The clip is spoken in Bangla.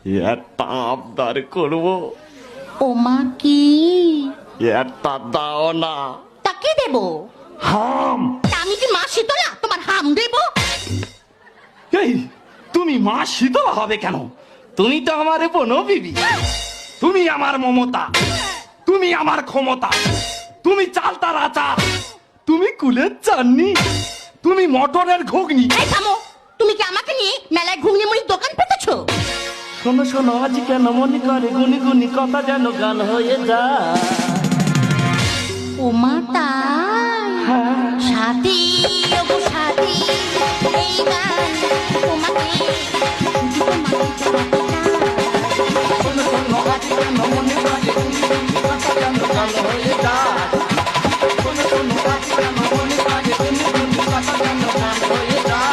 একটা আবদার করব। ও মা কি? একটা দাও না। তা কি দেবো? হাম। তা আমি কি মা শীতলা তোমার হাম দেবো? এই তুমি মা শীতলা হবে কেন? তুমি তো আমার বনবিবি, তুমি আমার মমতা, তুমি আমার ক্ষমতা, তুমি চালতার আচার, তুমি কুলের চাননি, তুমি মটরের ঘুগনি। এই থামো, তুমি কি আমাকে নিয়ে মেলায় ঘুগনি মুড়ির দোকান পেতেছো? শোনো শোনো আজ কেন মনে করে গুনি গুনি কথা যেন গান হয়ে যায়। ও মা তাই? সাথী ও গো সাথী, এই গান তোমাকে শোনো শোনো আজ কেন মনে করে গুনি গুনি কথা যেন গান হয়ে যায়। শোনো শোনো আজ কেন মনে করে গুনি গুনি কথা যেন গান হয়ে যায়।